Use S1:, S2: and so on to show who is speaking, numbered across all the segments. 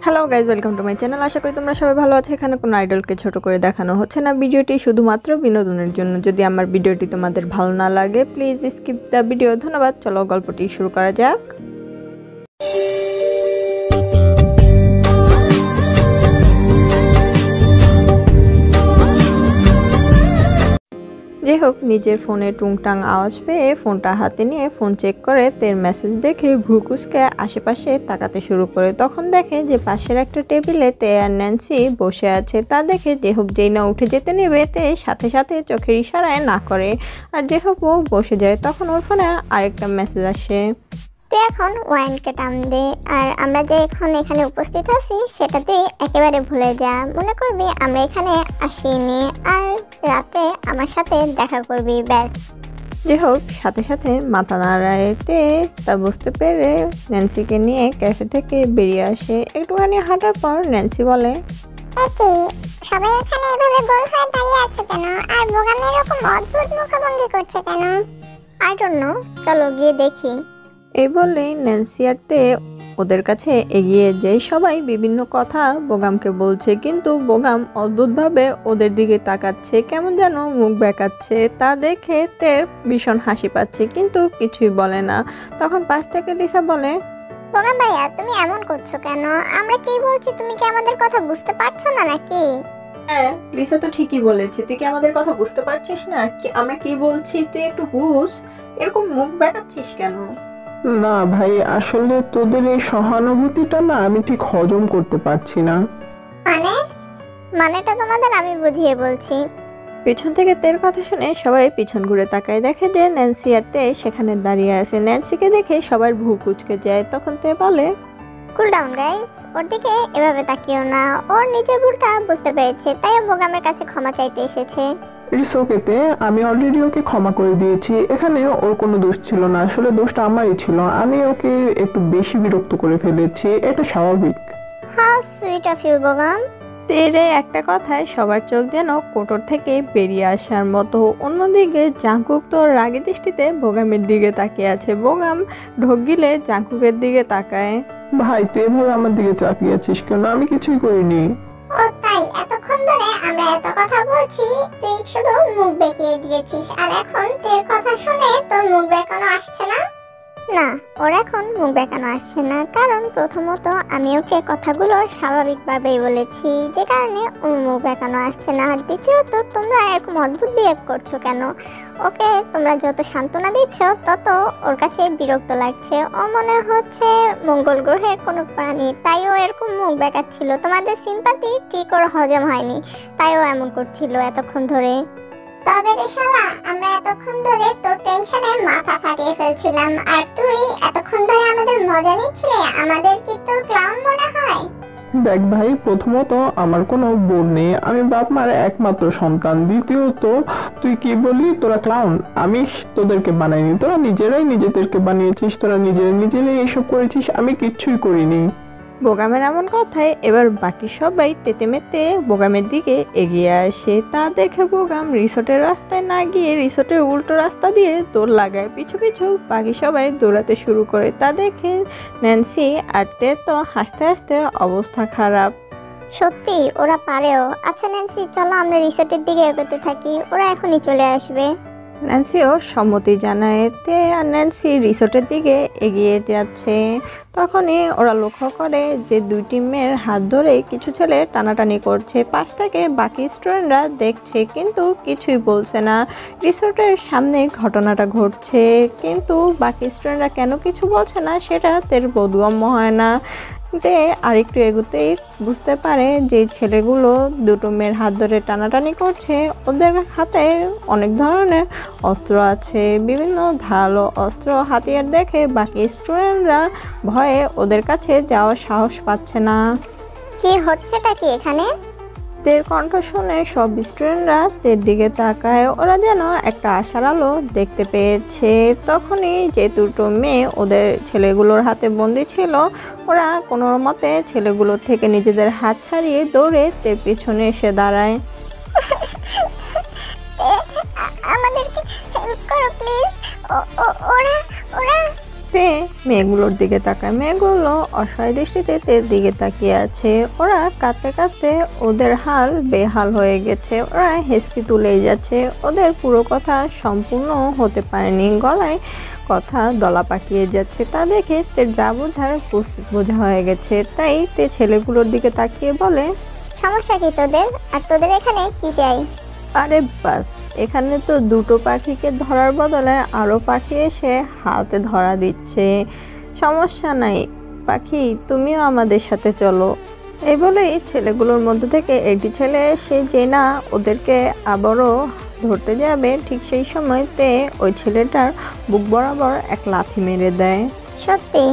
S1: Hello guys, welcome to my channel. আশা করি তোমরা সবাই ভালো আছো। এখানে কোনো আইডলকে ছোট করে দেখানো হচ্ছে না, ভিডিওটি শুধুমাত্র বিনোদনের জন্য। যদি আমার ভিডিওটি তোমাদের ভালো না লাগে প্লিজ স্কিপ দ্য ভিডিও। ধন্যবাদ। চলো গল্পটি শুরু করা যাক। যাই হোক, নিজের ফোনে টুংটাং আওয়াজ পেয়ে ফোনটা হাতে নিয়ে ফোন চেক করে তের মেসেজ দেখে ভ্রুকুসকে আশেপাশে তাকাতে শুরু করে। তখন দেখে যে পাশের একটা টেবিলে তে আর ন্যান্সি বসে আছে। তা দেখে যেহোপ যেই না উঠে যেতে নেবে, তে সাথে সাথে চোখের ইশারায় না করে আর যেহোপ ও বসে যায়। তখন ওর ফোনে আরেকটা মেসেজ আসে,
S2: তুই এখন ওয়াইনকে টান দে, আর আমরা যে এখন এখানে উপস্থিত আছি সেটা তুই একেবারে ভুলে যা। মনে করবি আমরা এখানে আসিনি, আর রাতে আমার সাথে দেখা করবি, ব্যাস।
S1: যাই হোক, সাথে সাথে মাথা নাড়াইতে তা বুঝতে পেরে ন্যান্সিকে নিয়ে ক্যাফে থেকে বেরিয়ে আসে। একটুখানি হাঁটার পর ন্যান্সি বলে,
S2: একই সবাই এখানে এভাবে গোল হয়ে দাঁড়িয়ে আছে কেন, আর বোগামি এরকম অদ্ভুত মুখভঙ্গি করছে কেন? আই ডোন্ট নো, চলো গিয়ে দেখি।
S1: এই বলেই ন্যান্সি আর তে ওদের কাছে এগিয়ে যায়। সবাই বিভিন্ন কথা বোগামকে বলছে, কিন্তু বোগাম অদ্ভুতভাবে ওদের দিকে তাকাচ্ছে, কেমন যেন মুখ বেঁকাচ্ছে। তা দেখে তের ভীষণ হাসি পাচ্ছে, কিন্তু কিছুই বলে না। তখন পাশ থেকে লিসা বলে,
S2: বোগাম ভাইয়া, তুমি এমন করছো কেন? আমরা কি বলছি তুমি কি আমাদের কথা বুঝতে পারছো না নাকি?
S1: হ্যাঁ, লিসা তো ঠিকই বলেছে, তুই কি আমাদের কথা বুঝতে পারছিস না? কি আমরা কি বলছি তুই একটু বুঝ, এরকম মুখ বেঁকাচ্ছিস কেন?
S3: না ভাই, আসলে তোদের এই সহানুভূতিটা না আমি ঠিক হজম করতে পারছি না।
S2: মানেটা তোমাদের আমি বুঝিয়ে বলছি।
S1: পিছন থেকে তের কথা শুনে সবাই পিছন ঘুরে তাকায়, দেখে যে ন্যান্সি আর তে সেখানে দাঁড়িয়ে আছে। ন্যান্সিকে দেখে সবার ভ্রু কুঁচকে যায়। তখন তে বলে,
S2: কুল ডাউন গাইস, ওর দিকে এভাবে তাকিও না। ওর নিজের ভুলটা বুঝতে পেরেছে, তাই ও বোগামের কাছে ক্ষমা চাইতে এসেছে।
S3: ইটস ওকেতে, আমি অলরেডি ওকে ক্ষমা করে দিয়েছি। এখানে ওর কোনো দোষ ছিল না, আসলে দোষটা আমারই ছিল। আমি ওকে একটু বেশি বিরক্ত করে ফেলেছি, এটা স্বাভাবিক।
S2: How sweet of you বোগাম।
S1: তের একটা কথায় সবার চোখ যেন কোটর থেকে বেরিয়ে আসার মতো। অন্যদিকে জাংকুক তো রাগী দৃষ্টিতে বোগামের দিকে তাকিয়ে আছে। বোগাম ঢোক গিলে জাংকুকের দিকে তাকায়।
S3: ভাই, তুই এভাবে আমার দিকে তাকিয়ে আছিস কেন? আমি কিছুই করিনি।
S2: ও তাই, এতক্ষণ ধরে আমরা এত কথা বলছি, তুই শুধু মুখ বেঁকিয়ে দিয়েছিস, আর এখন তোর কথা শুনে তোর মুখ বেঁকানো আসছে না? না, ওর এখন মুখ বেঁকানো আসছে না, কারণ প্রথমত আমি ওকে কথাগুলো স্বাভাবিকভাবেই বলেছি, যে কারণে ওর মুখ বেঁকানো আসছে না। আর দ্বিতীয়ত তোমরা এরকম অদ্ভুত বিহেভ করছো কেন? ওকে তোমরা যত সান্ত্বনা দিচ্ছ তত ওর কাছে বিরক্ত লাগছে। ও মনে হচ্ছে মঙ্গল গ্রহের কোনো প্রাণী, তাই ও এরকম মুখ বেঁকাচ্ছিল। তোমাদের সিম্পাথি ঠিক ওর হজম হয়নি, তাই ও এমন করছিল এতক্ষণ ধরে। তবে রে শালা, আমরা এতক্ষণ ধরে তোর টেনশনে মাথা ফাটিয়ে ফেলছিলাম, আর তুই এতক্ষণ ধরে আমাদের মজা নিচ্ছিলি। আমাদের কি তোর ক্লাউন মনে হয়?
S3: দেখ ভাই, প্রথমত আমার কোনো বোন নেই, আমি বাপ মার একমাত্র সন্তান। দ্বিতীয়ত তুই কি বললি তোরা ক্লাউন? আমি তোদেরকে বানাইনি, তোরা নিজেরাই নিজেদেরকে বানিয়েছিস, তোরা নিজেরাই এসব করেছিস, আমি কিচ্ছুই করিনি।
S1: বোগামের এমন কথায় এবার বাকি সবাই তেতে মেতে বোগামের দিকে এগিয়ে আসে। তা দেখে বোগাম রিসোর্টের রাস্তায় না গিয়ে রিসোর্টের উল্টো রাস্তা দিয়ে দৌড় লাগায়। পিছু পিছু বাকি সবাই দৌড়াতে শুরু করে। তা দেখে ন্যান্সি আর তে তো হাসতে হাসতে অবস্থা খারাপ।
S2: সত্যি ওরা পারেও। আচ্ছা ন্যান্সি, চলো আমরা রিসোর্টের দিকে এগোতে থাকি, ওরা এখনই চলে আসবে।
S1: ন্যান্সিও সম্মতি জানায়। তে আর ন্যান্সি রিসোর্টের দিকে এগিয়ে যাচ্ছে। তখনই ওরা লক্ষ্য করে যে দুই টিমের হাত ধরে কিছু ছেলে টানাটানি করছে। পাশ থেকে বাকি স্টুডেন্টরা দেখছে, কিন্তু কিছুই বলছে না। রিসোর্টের সামনে ঘটনাটা ঘটছে, কিন্তু বাকি স্টুডেন্টরা কেন কিছু বলছে না সেটা তের বোধগম্য হয় না। তে আরেকটু এগোতেই বুঝতে পারে যে ছেলেগুলো দুটো মেয়ের হাত ধরে টানাটানি করছে। ওদের হাতে অনেক ধরনের অস্ত্র আছে, বিভিন্ন ধারালো অস্ত্র হাতিয়ার দেখে বাকি স্টুডেন্টরা ভয়ে ওদের কাছে যাওয়ার সাহস পাচ্ছে না।
S2: কি হচ্ছেটা কি এখানে?
S1: তের কণ্ঠ শুনে সব স্টুডেন্টরা তের দিকে তাকায়। ওরা যেন একটা আশার আলো দেখতে পেয়েছে। তখনই যে দুটো মেয়ে ওদের ছেলেগুলোর হাতে বন্দি ছিল, ওরা কোনো মতে ছেলেগুলোর থেকে নিজেদের হাত ছাড়িয়ে দৌড়ে তের পিছনে এসে দাঁড়ায়।
S2: আমাদেরকে হেল্প করো প্লিজ। ওরা ওরা
S1: তে মেয়েগুলোর দিকে তাকায়। মেয়েগুলো অসহায় দৃষ্টিতে তের দিকে তাকিয়ে আছে। ওরা কাঁদতে কাঁদতে ওদের হাল বেহাল হয়ে গেছে। ওরা হেসকি তুলেই যাচ্ছে। ওদের পুরো কথা সম্পূর্ণ হতে পারেনি, গলায় কথা দলা পাকিয়ে যাচ্ছে। তা দেখে তের যা বোঝার বোঝা হয়ে গেছে। তাই তে ছেলেগুলোর দিকে তাকিয়ে বলে,
S2: সমস্যা কি তোদের? আর তোদের এখানে কি চাই?
S1: আরে বাস, এখানে তো দুটো পাখিকে ধরার বদলে আরো পাখি এসে হাতে ধরা দিচ্ছে। সমস্যা নাই পাখি, তুমিও আমাদের সাথে চলো। এই বলেই ছেলেগুলোর মধ্যে থেকে একটি ছেলে এসে যে না ওদেরকে আবারও ধরতে যাবে, ঠিক সেই সময়তে ওই ছেলেটার বুক বরাবর এক লাথি মেরে দেয়।
S2: সত্যি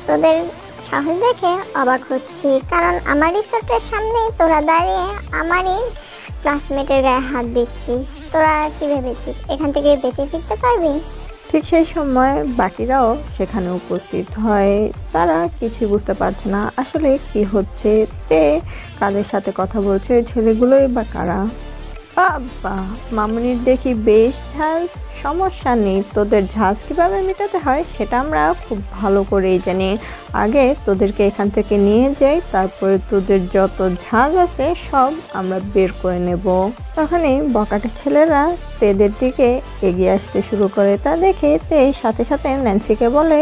S2: তোদের সাহস দেখে অবাক হচ্ছি, কারণ আমার রিসোর্টের সামনেই তোরা দাঁড়িয়ে আমারই ক্লাসমেটের গায়ে হাত দিচ্ছিস। তোরা কি ভেবেছিস এখান থেকে বেঁচে ফিরতে পারবি?
S1: ঠিক সেই সময় বাকিরাও সেখানে উপস্থিত হয়। তারা কিছুই বুঝতে পারছে না আসলে কি হচ্ছে, তে কাদের সাথে কথা বলছে, ওই ছেলেগুলোই বা কারা। বাবা, মামুনির দেখি বেশ ঝাঁজ। সমস্যা নেই, তোদের ঝাঁজ কিভাবে মেটাতে হয় সেটা আমরা খুব ভালো করেই জানি। আগে তোদেরকে এখান থেকে নিয়ে যাই, তারপরে তোদের যত ঝাঁজ আছে সব আমরা বের করে নেব। তখনই বকাটে ছেলেরা তেদের দিকে এগিয়ে আসতে শুরু করে। তা দেখে তে সাথে সাথে ন্যান্সিকে বলে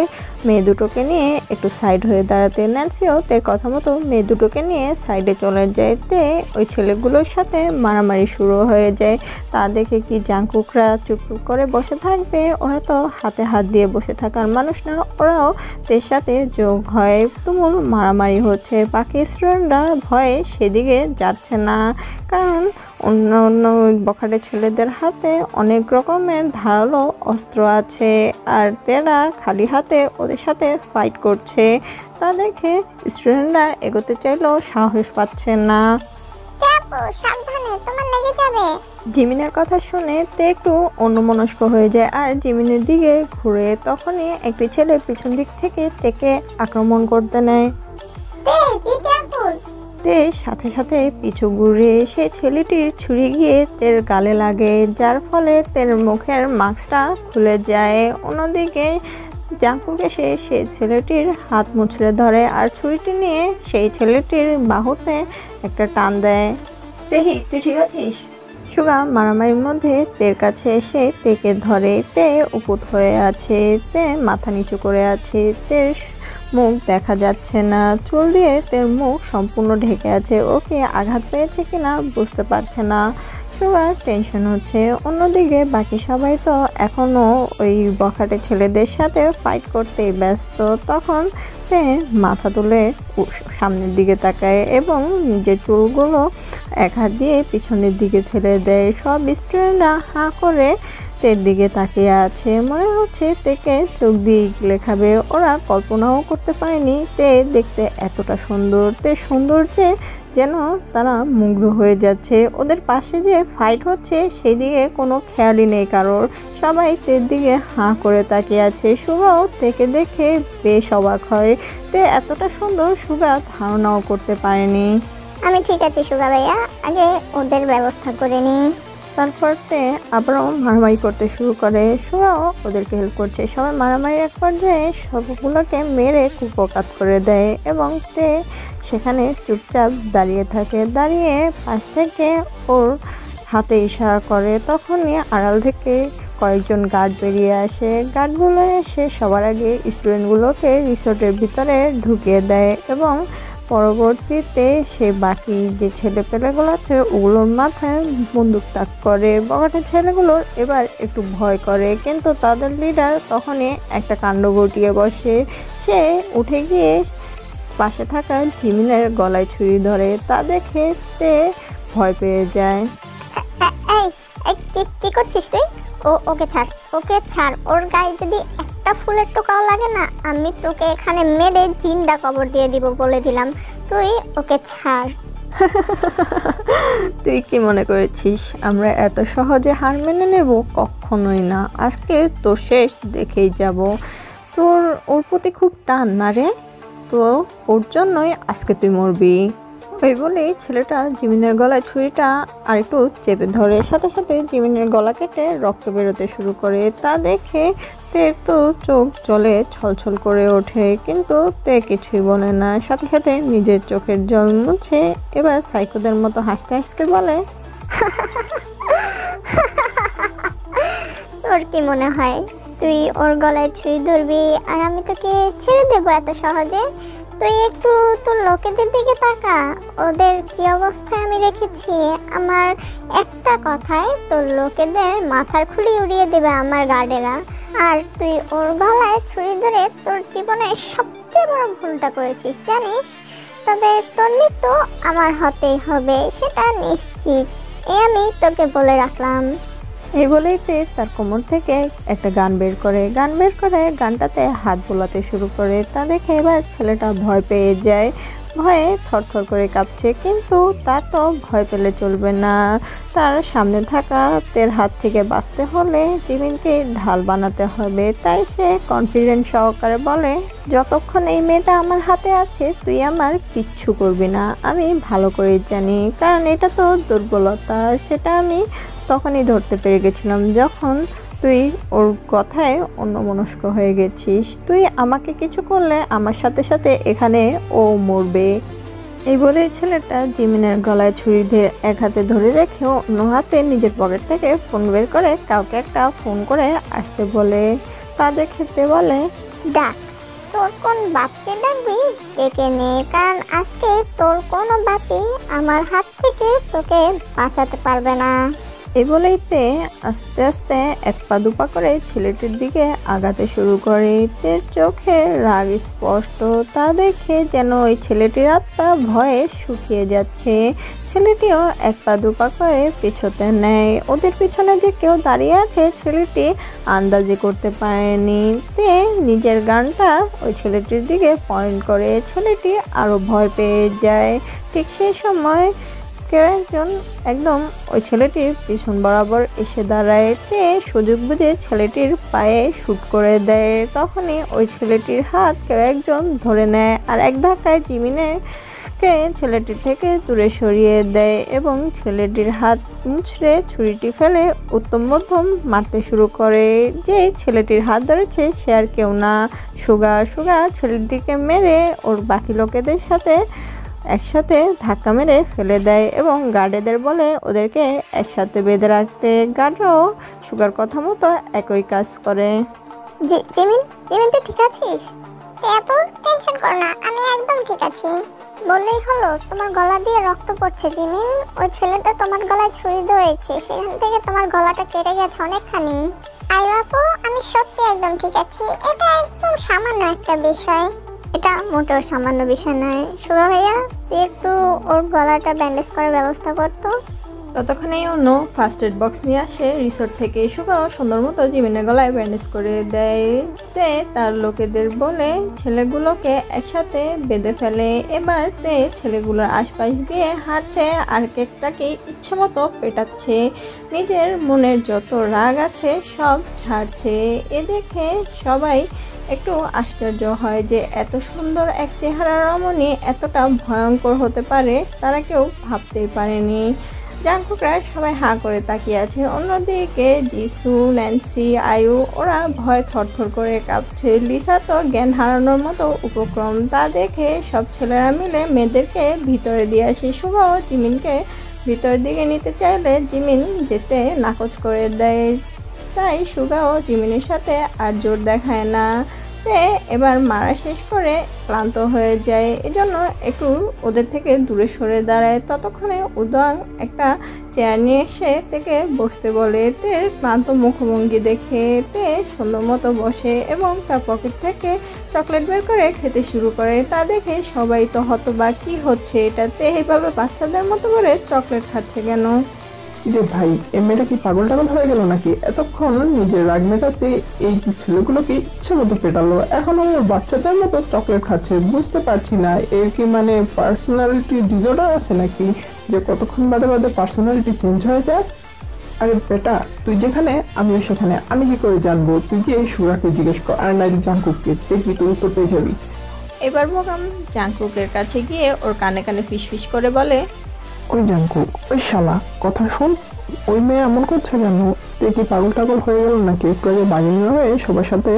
S1: মেয়ে দুটোকে নিয়ে একটু সাইড হয়ে দাঁড়াতে। ন্যান্সিও তের কথা মতো মেয়ে দুটোকে নিয়ে সাইডে চলে যায়। তে ওই ছেলেগুলোর সাথে মারামারি শুরু হয়ে যায়। তা দেখে কি জাংকুকরা চুপচুপ করে বসে থাকবে? ওরা তো হাতে হাত দিয়ে বসে থাকার মানুষ না, ওরাও তের সাথে যোগ হয়। তুমুল মারামারি হচ্ছে। বাকি স্টুডেন্টরা ভয়ে সেদিকে যাচ্ছে না, কারণ অন্য অন্য বখাটে ছেলেদের হাতে অনেক রকমের ধারালো অস্ত্র আছে, আর তেরা খালি হাতে ওদের সাথে ফাইট করছে। তা দেখে স্টুডেন্টরা এগোতে চাইলেও সাহস পাচ্ছে না।
S2: সাবধানে, তোমার লেগে যাবে।
S1: জিমিনের কথা শুনে তে একটু অন্যমনস্ক হয়ে যায় আর জিমিনের দিকে ঘুরে। তখনই একটি ছেলে পিছন দিক থেকে তেকে আক্রমণ করতে নেয়। তে সাথে সাথে পিছু ঘুরে সেই ছেলেটির ছুরি গিয়ে তের গালে লাগে, যার ফলে তের মুখের মাস্কটা খুলে যায়। অন্যদিকে জাংকুক এসে সেই ছেলেটির হাত মুচড়ে ধরে আর ছুরিটি নিয়ে সেই ছেলেটির বাহুতে একটা টান দেয়। দেখি তুই ঠিক আছিস? সুগা মারামারির মধ্যে তের কাছে এসে তেকে ধরে। তে উপুত হয়ে আছে, তে মাথা নিচু করে আছে, তের মুখ দেখা যাচ্ছে না। চুল দিয়ে তের মুখ সম্পূর্ণ ঢেকে আছে। ওকে আঘাত পেয়েছে কিনা বুঝতে পারছে না। সুগার টেনশন হচ্ছে। অন্যদিকে বাকি সবাই তো এখনো ওই বখাটে ছেলেদের সাথে ফাইট করতেই ব্যস্ত। তখন তে মাথা তুলে সামনের দিকে তাকায় এবং নিজের চুলগুলো এক হাত দিয়ে পিছনের দিকে ঠেলে দেয়। সব স্টুডেন্টরা হাঁ করে তের দিকে তাকিয়ে আছে, মনে হচ্ছে তেকে চোখ দিয়ে লেখাবে। ওরা কল্পনাও করতে পারেনি তে দেখতে এতটা সুন্দর। তে সৌন্দর্যে যেন তারা মুগ্ধ হয়ে যাচ্ছে। ওদের পাশে যে ফাইট হচ্ছে সেই দিকে কোনো খেয়ালই নেই কারোর। সবাই তের দিকে হাঁ করে তাকিয়ে আছে। সুগাও তেকে দেখে বেশ অবাক হয়। তে এতটা সুন্দর সুগা ধারণাও করতে পারেনি।
S2: আমি ঠিক আছি সুগা ভাইয়া, আগে ওদের ব্যবস্থা করে নি।
S1: তারপর তে আবারও মারামারি করতে শুরু করে। সুগাও ওদেরকে হেল্প করছে। সবাই মারামারির এক পর্যায়ে সবগুলোকে মেরে কুপকাত করে দেয় এবং তে সেখানে চুপচাপ দাঁড়িয়ে থাকে। দাঁড়িয়ে পাশ থেকে ওর হাতে ইশারা করে। তখনই আড়াল থেকে কয়েকজন গার্ড বেরিয়ে আসে। গার্ডগুলো এসে সবার আগে স্টুডেন্টগুলোকে রিসোর্টের ভিতরে ঢুকিয়ে দেয় এবং পরবর্তীতে সে বাকি যে ছেলেপেলেগুলো আছে ওগুলোর মাথায় বন্দুক তাক করে। বখাটে ছেলেগুলোর এবার একটু ভয় করে, কিন্তু তাদের লিডার তখনই একটা কাণ্ড ঘটিয়ে বসে। সে উঠে গিয়ে পাশে থাকা জিমিনের গলায় ছুরি ধরে। তা দেখে তে ভয় পেয়ে যায়।
S2: কি করছিস তুই? ওকে ছাড়, ওকে ছাড়। ওর গায়ে যদি একটা ফুলের টোকাও লাগে না, আমি তোকে এখানে মেরে জিন্দা কবর দিয়ে দিব বলে দিলাম। তুই ওকে ছাড়।
S1: তুই কি মনে করেছিস আমরা এত সহজে হার মেনে নেব? কখনোই না। আজকে তোর শেষ দেখেই যাব। তোর ওর প্রতি খুব টান না রে? তো ওর জন্যই আজকে তুই মরবি। ওই বলেই ছেলেটা জিমিনের গলায় ছুরিটা আরেকটু চেপে ধরে। সাথে সাথে জিমিনের গলা কেটে রক্ত বেরোতে শুরু করে। তা দেখে তের তো চোখ জলে ছলছল করে ওঠে, কিন্তু তে কিছুই বলে না, সাথে সাথে নিজের চোখের জল মুছে এবার সাইকোদের মতো হাসতে হাসতে বলে,
S2: তোর কি মনে হয় তুই ওর গলায় ছুরি ধরবি আর আমি তোকে ছেড়ে দেবো এত সহজে? তুই একটু তোর লোকেদের দিকে তাকা, ওদের কি অবস্থায় আমি রেখেছি। আমার একটা কথায় তোর লোকেদের মাথার খুলি উড়িয়ে দেবে আমার গার্ডেরা। আর তুই ওর গলায় ছুরি ধরে তোর জীবনের সবচেয়ে বড় ভুলটা করেছিস জানিস। তবে তোর মৃত্যু আমার হতেই হবে, সেটা নিশ্চিত, আমি তোকে বলে রাখলাম।
S1: এই বলেই তে তার কোমর থেকে একটা গান বের করে গানটাতে হাত বোলাতে শুরু করে। তা দেখে এবার ছেলেটা ভয় পেয়ে যায়, ভয়ে থরথর করে কাঁপছে, কিন্তু তার তো ভয় পেলে চলবে না, তার সামনে থাকা তের হাত থেকে বাঁচতে হলে জিমিনকে ঢাল বানাতে হবে। তাই সে কনফিডেন্স সহকারে বলে, যতক্ষণ এই মেয়েটা আমার হাতে আছে তুই আমার কিচ্ছু করবি না, আমি ভালো করেই জানি, কারণ এটা তো দুর্বলতা, সেটা আমি তখনই ধরতে পেরে গেছিলাম যখন তুই ওর কথায় অন্যমনস্ক হয়ে গেছিস। তুই আমাকে কিছু করলে আমার সাথে সাথে এখানে ও মরবে। এই বলে ছেলেটা জিমিনের গলায় ছুরি দিয়ে এক হাতে ধরে রেখে অন্য হাতে নিজের পকেট থেকে ফোন বের করে কাউকে একটা ফোন করে আসতে বলে। তা দেখতে বলে,
S2: ডাক, তোর কোন বাপকে ডাকবি ডেকে নে, কারণ আজকে তোর কোনো বাপই আমার হাত থেকে তোকে বাঁচাতে পারবে না।
S1: এই বলেই তে আস্তে আস্তে এক পা দুপা করে ছেলেটির দিকে আগাতে শুরু করে। তের চোখে রাগ স্পষ্ট, তা দেখে যেন ওই ছেলেটির আত্মা ভয়ে শুকিয়ে যাচ্ছে। ছেলেটিও এক পা দুপা করে পিছোতে নেয়। ওদের পিছনে যে কেউ দাঁড়িয়ে আছে ছেলেটি আন্দাজি করতে পারেনি। তে নিজের গানটা ওই ছেলেটির দিকে পয়েন্ট করে, ছেলেটি আরো ভয় পেয়ে যায়। ঠিক সেই সময় কেউ একজন একদম ওই ছেলেটির পিছন বরাবর এসে দাঁড়ায়। তে সুযোগ বুঝে ছেলেটির পায়ে শুট করে দেয়। তখনই ওই ছেলেটির হাত কেউ একজন ধরে নেয় আর এক ধাক্কায় জিমিনকে ছেলেটির থেকে দূরে সরিয়ে দেয় এবং ছেলেটির হাত মুচড়ে ছুরিটি ফেলে উত্তম মধ্যম মারতে শুরু করে। যে ছেলেটির হাত ধরেছে সে আর কেউ না, সুগা ছেলেটিকে মেরে ওর বাকি লোকেদের সাথে একসাথে ধাক্কা মেরে ফেলে দেয় এবং গার্ডেদের বলে ওদেরকে একসাথে বেঁধে রাখতে। গার্ডরাও সুগার কথা মতো একই কাজ করে।
S2: জিমিন, তুই ঠিক আছিস? আপু টেনশন করো না, আমি একদম ঠিক আছি। বললেই হলো, তোমার গলা দিয়ে রক্ত পড়ছে জিমিন, ওই ছেলেটা তোমার গলায় ছুরি ধরেছে, সেখান থেকে তোমার গলাটা কেটে গেছে অনেকখানি। আয়ু আপু, আমি সত্যি একদম ঠিক আছি, এটা একদম সামান্য একটা বিষয়। এটা মোটেও সামান্য বিষয় নয়। সুগা ভাইয়া, তুই একটু ওর গলাটা ব্যান্ডেজ করার ব্যবস্থা করতো।
S1: ততক্ষণেই অন্য ফার্স্ট এড বক্স নিয়ে আসে রিসোর্ট থেকে। সুগাও সুন্দর মতো জিমিনের গলায় ব্যান্ডেজ করে দেয়। তে তার লোকেদের বলে ছেলেগুলোকে একসাথে বেঁধে ফেলে। এবার তে ছেলেগুলোর আশপাশ দিয়ে হাঁটছে আর কেকটাকে ইচ্ছে মতো পেটাচ্ছে, নিজের মনের যত রাগ আছে সব ছাড়ছে। এ দেখে সবাই একটু আশ্চর্য হয় যে এত সুন্দর এক চেহারা রমণী এতটা ভয়ঙ্কর হতে পারে, তারা কেউ ভাবতেই পারেনি। জাঙ্কুকরা সবাই হাঁ করে তাকিয়ে আছে। অন্যদিকে জিসু, ন্যান্সি, আয়ু ওরা ভয় থরথর করে কাঁপছে। লিসা তো জ্ঞান হারানোর মতো উপক্রম। তা দেখে সব ছেলেরা মিলে মেয়েদেরকে ভিতরে দিয়ে আসে। সুগাও জিমিনকে ভিতরের দিকে নিতে চাইলে জিমিন যেতে নাকচ করে দেয়। তাই সুগাও জিমিনের সাথে আর জোর দেখায় না। তে এবার মারা শেষ করে ক্লান্ত হয়ে যায়, এজন্য একটু ওদের থেকে দূরে সরে দাঁড়ায়। ততক্ষণে উদং একটা চেয়ার নিয়ে এসে থেকে বসতে বলে। তের ক্লান্ত মুখভঙ্গি দেখে তে সুন্দর মতো বসে এবং তার পকেট থেকে চকলেট বের করে খেতে শুরু করে। তা দেখে সবাই তো হতবাক, কি হচ্ছে এটাতে, এইভাবে বাচ্চাদের মতো করে চকলেট খাচ্ছে কেন?
S3: যে ভাই, এই মেয়েটা কি পাগল টাগল হয়ে গেল নাকি? এতক্ষণ নিজের রাগ মেটাতে এই ছেলেগুলোকে ইচ্ছে মতো পেটালো, এখন ওর বাচ্চাদের মতো চকলেট খাচ্ছে। বুঝতে পারছি না, এর কি মানে পার্সোনালিটি ডিসঅর্ডার আছে নাকি, যে কতক্ষণ বাদে বাদে পার্সোনালিটি চেঞ্জ হয়ে যায়? আরে বেটা, তুই যেখানে আমিও সেখানে, আমি কি করে জানবো? তুই কি এই সুরাকে জিজ্ঞেস কর, আর নাই জাঙ্কুককে, দেখবি তুই উত্তর পেয়ে যাবি।
S1: এবার বোকাম জাঙ্কুকের কাছে গিয়ে ওর কানে কানে ফিসফিস করে বলে,
S3: ওই জাঙ্কুক, ওই শালা, কথা শোন। ওই মেয়ে এমন করছে কেন? তুই কি পাগল টাগল হয়ে গেল নাকি? একটু আগে বাঘিনী হয়ে সবার সাথে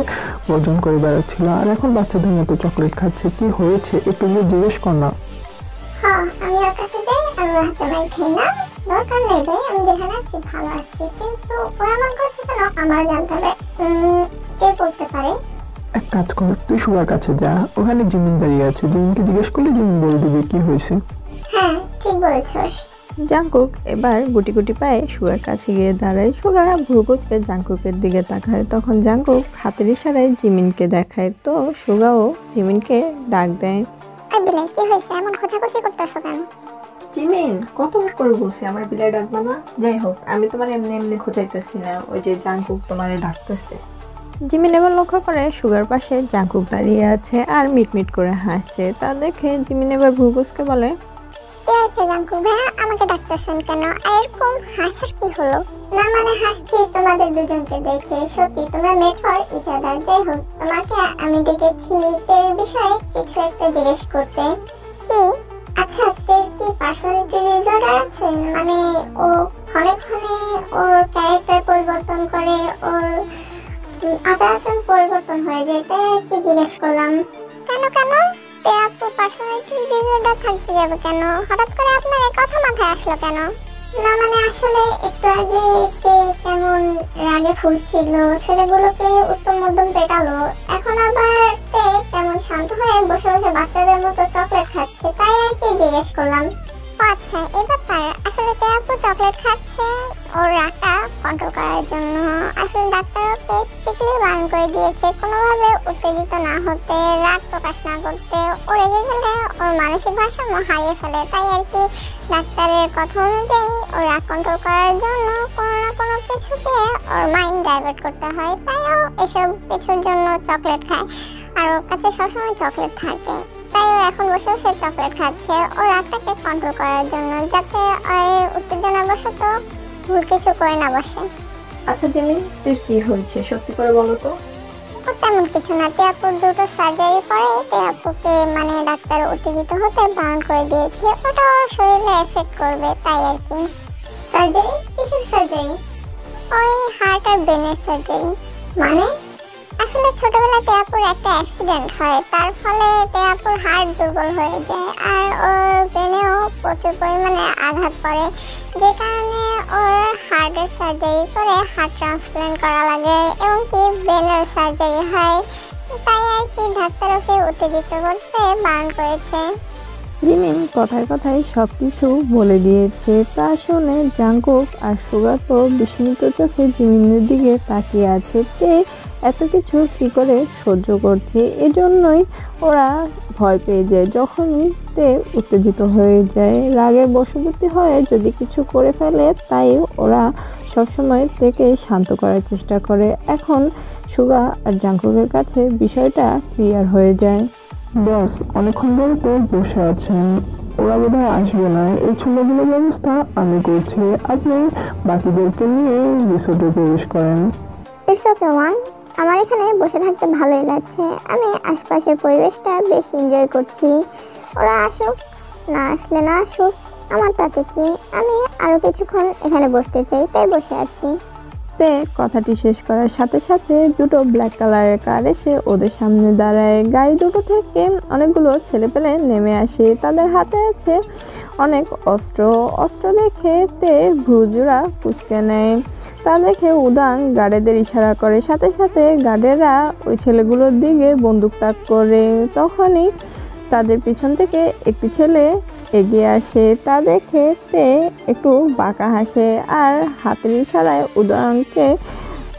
S3: গর্জন করে বেড়াচ্ছিল, আর এখন বাচ্চাদের মতো চকলেট খাচ্ছে। কি হয়েছে একটু গিয়ে জিজ্ঞেস কর না।
S2: হ্যাঁ, আমি ওর কাছে যাই আর ওর হাতে মাই খাই না। দরকার নেই ভাই, আমি যেখানে আছি ভালো আছি, কিন্তু ও এমন করছে কেন আমার জানতে হবে। কে করতে পারে?
S3: এক কাজ কর, তুই সুগার কাছে যা, ওখানে জিমিন দাঁড়িয়ে আছে। জিমিনকে জিজ্ঞেস করলে জিমিন বলে দিবে কি হয়েছে।
S2: হ্যাঁ, ঠিক বলেছস।
S1: জাংকুক এবার গুটি গুটি পায়ে সুগার কাছে গিয়ে দাঁড়ায়। সুগা ভ্রুকুচকে জাংকুকের দিকে তাকায়। তখন জাংকুক হাতের ইশারায় জিমিনকে দেখায়, তো সুগাও জিমিনকে ডাক দেয়।
S2: আর বিলাই, কি হয়েছে? এমন খোঁচাখুচি করতেছো কেন?
S1: জিমিন, কতবার করে বলছি আমার বিলাই ডাকবা না? যাই হোক, আমি তোমার এমনি এমনি খোঁচাইতেছি না, ওই যে জাংকুক তোমারে ডাকতেছে। জিমিন এবার লক্ষ্য করে সুগার পাশে জাংকুক দাঁড়িয়ে আছে আর মিটমিট করে হাসছে। তা দেখে জিমিন এবার ভ্রুকুচকে বলে,
S2: কি হয়েছে জাঙ্কু ভাইয়া, আমাকে ডাকতেছেন কেন? আর এরকম হাসার কি হলো? না মানে হাসছি তোমাদের দুজনকে দেখে, সত্যি তোমরা মেড ফর ইচ আদার। যাই হোক, তোমাকে আমি ডেকেছি তের বিষয়ে কিছু একটা জিজ্ঞেস করতে। কি? আচ্ছা, তের কি পার্সোনালিটি ডিসঅর্ডার আছে? মানে ও ক্ষণে ক্ষণে ওর ক্যারেক্টার পরিবর্তন করে, ওর আচার আচরণ পরিবর্তন হয়ে যায়, তাই আর কি জিজ্ঞেস করলাম। কেন কেন? তে আপু পার্সোনালিটি ডিসঅর্ডার থাকতে যাবে কেন? হঠাৎ করে আপনার এই কথা মাথায় আসলো কেন? না মানে আসলে একটু আগে তে কেমন রাগে ফুঁসছিল, ছেলেগুলোকে উত্তম মধ্যম পেটালো, এখন আবার তে কেমন শান্ত হয়ে বসে বসে বাচ্চাদের মতো চকলেট খাচ্ছে, তাই আর কি জিজ্ঞেস করলাম। ও আচ্ছা, এই ব্যাপার। আসলে তে আপু চকলেট খাচ্ছে ওর রাগটা কন্ট্রোল করার জন্য। আসলে ডাক্তার ওকে স্ট্রিক্টলি বারণ করে দিয়েছে কোনোভাবে উত্তেজিত না হতে, রাগ প্রকাশ না করতে। ও রেগে গেলে ওর মানসিক ভারসাম্য হারিয়ে ফেলে, তাই আর কি ডাক্তারের কথা অনুযায়ী ওর রাগ কন্ট্রোল করার জন্য কোনো না কোনো কিছুতে ওর মাইন্ড ডাইভার্ট করতে হয়। তাই ও এসব কিছুর জন্য চকলেট খায়, আর ওর কাছে সবসময় চকলেট থাকে। তাই ও এখন বসে বসে চকলেট খাচ্ছে ওর রাগটাকে কন্ট্রোল করার জন্য, যাতে উত্তেজনাবশত ভুল কিছু করে না বসে।
S1: আচ্ছা জিমিন, তোর কি হয়েছে সত্যি করে বলো তো।
S2: ও তেমন কিছু না, তে আপুর দুটো সার্জারি পরে তে আপুকে মানে ডাক্তার উত্তেজিত হতে বারণ করে দিয়েছে, ওটা ওর শরীরে এফেক্ট করবে, তাই আর কি। সার্জারি? কিসের সার্জারি? ওই হার্ট আর ব্রেনের সার্জারি। মানে? আসলে ছোটবেলায় তে আপুর একটা অ্যাক্সিডেন্ট হয়, তার ফলে তে আপুর হার্ট দুর্বল হয়ে যায় আর ওর ব্রেনেও প্রচুর পরিমাণে আঘাত পড়ে, যে কারণে ওর হার্টের সার্জারি করে হার্ট ট্রান্সপ্লান্ট করা লাগে এবং কি ব্রেনের সার্জারি হয়। তাই আর কি ডাক্তার ওকে উত্তেজিত করতে বারণ করেছে।
S1: জিমিন কথায় কথায় সবকিছু বলে দিয়েছে। তা শুনে জাংকুক আর সুগা তো বিস্মিত চোখে জিমিনের দিকে তাকিয়ে আছে। তে এত কিছু কি করে সহ্য করছে, এজন্যই ওরা ভয় পেয়ে যায়। যখনই তে উত্তেজিত হয়ে যায়, রাগের বশবর্তী হয়ে যদি কিছু করে ফেলে, তাই ওরা সবসময় থেকে শান্ত করার চেষ্টা করে। এখন সুগা আর জাংকুকের কাছে বিষয়টা ক্লিয়ার হয়ে যায়।
S3: বস, অনেকক্ষণ ধরে তো বসে আছেন, ওরা বোধহয় আসবে না। এই ছেলেগুলোর ব্যবস্থা আমি করছি, আপনি বাকিদেরকে নিয়ে রিসোর্টে প্রবেশ করেন।
S2: ইটস ওকে ওয়ান, আমার এখানে বসে থাকতে ভালোই লাগছে। আমি আশপাশের পরিবেশটা বেশ এনজয় করছি। ওরা আসুক, না আসলে না আসুক, আমার তাতে কি। আমি আরো কিছুক্ষণ এখানে বসতে চাই, তাই বসে আছি।
S1: তে কথাটি শেষ করার সাথে সাথে দুটো ব্ল্যাক কালারের কার এসে ওদের সামনে দাঁড়ায়। গাড়ি দুটো থেকে অনেকগুলো ছেলেপেলে নেমে আসে, তাদের হাতে আছে অনেক অস্ত্র দেখে তে ভ্রুজোড়া কুঁচকে নেয়। তা দেখে উদাং গার্ডেদের ইশারা করে, সাথে সাথে গার্ডেরা ওই ছেলেগুলোর দিকে বন্দুক তাক করে। তখনই তাদের পিছন থেকে একটি ছেলে এগিয়ে আসে, তা দেখে তে একটু বাঁকা হাসে আর হাতের ইশারায় উদাংকে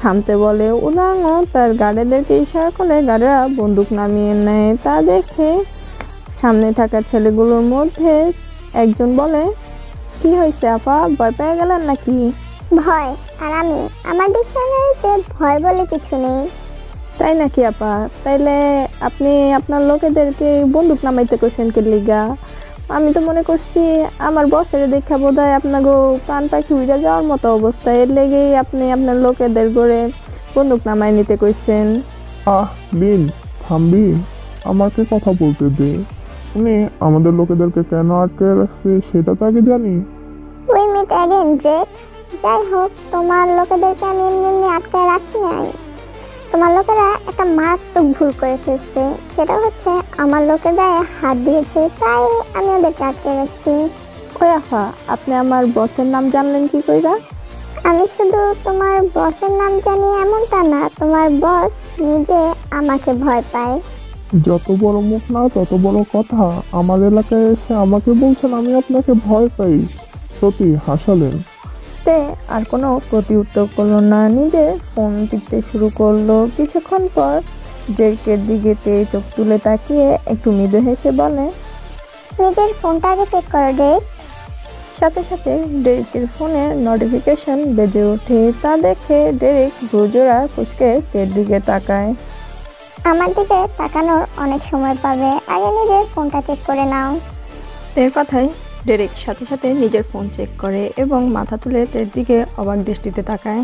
S1: থামতে বলে। উদাংও তার গার্ডেদেরকে ইশারা করে গার্ডেরা বন্দুক নামিয়ে নেয়। তা দেখে সামনে থাকা ছেলেগুলোর মধ্যে একজন বলে, কি হয়েছে আপা, ভয় পেয়ে গেলেন নাকি?
S2: ভয়? আর আমি? আমার ডিকশনারিতে ভয় বলে কিছু নেই।
S1: তাই নাকি আপা? তাইলে আপনি আপনার লোকেদেরকে বন্দুক নামাইতে কইছেন কে লিগা? আমি তো মনে করছি আমার বসের দেখা বোধ হয় আপনাকে কান পাখি উড়ে যাওয়ার মতো অবস্থা, এর লেগেই আপনি আপনার লোকেদের করে বন্দুক নামাই নিতে কইছেন।
S3: বিন, থামবি, আমাকে কথা বলতে দে।
S4: শুনি আমাদের লোকেদেরকে কেন আটকে রাখছে সেটা তো আগে জানি।
S2: উই মিট অ্যাগেন ড্রেক। যাই হোক, তোমার লোকেদেরকে আমি এমনি এমনি আটকায় রাখি নাই। তোমার লোকেরা একটা মারাত্মক ভুল করে ফেলছে, সেটা হচ্ছে আমার লোকের গায়ে হাত দিয়েছে, তাই আমি ওদেরকে আটকে রাখছি।
S1: ওই আফা, আপনি আমার বসের নাম জানলেন কি কইরা?
S2: আমি শুধু তোমার বসের নাম জানি এমনটা না, তোমার বস নিজে আমাকে ভয় পায়।
S4: যত বড় মুখ না তত বড় কথা। আমার এলাকায় এসে আমাকে বলছেন আমি আপনাকে ভয় পাই। সত্যি হাসালেন।
S1: তে আর কোনো প্রতি উত্তর করলো না, নিজে ফোন টিপতে শুরু করলো। কিছুক্ষণ পর ডেরেকের দিকে চোখ তুলে তাকিয়ে একটু মৃদু হেসে বলে,
S2: নিজের ফোনটা আগে চেক করো ডেক।
S1: সাথে সাথে ডেরেকের ফোনের নোটিফিকেশন বেজে ওঠে। তা দেখে ডেরেক ভ্রুজোড়া কুঁচকে তের দিকে তাকায়।
S2: আমার দিকে তাকানোর অনেক সময় পাবে, আগে নিজের ফোনটা চেক করে নাও।
S1: তের কথায় ডেরেক সাথে সাথে নিজের ফোন চেক করে এবং মাথা তুলে তের দিকে অবাক দৃষ্টিতে তাকায়।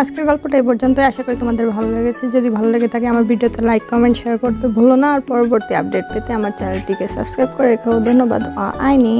S1: আজকের গল্পটা এই পর্যন্ত। আশা করি তোমাদের ভালো লেগেছে। যদি ভালো লেগে থাকে আমার ভিডিওতে লাইক, কমেন্ট, শেয়ার করতে ভুলো না। আর পরবর্তী আপডেট পেতে আমার চ্যানেলটিকে সাবস্ক্রাইব করে রেখো। ধন্যবাদ। আইনি।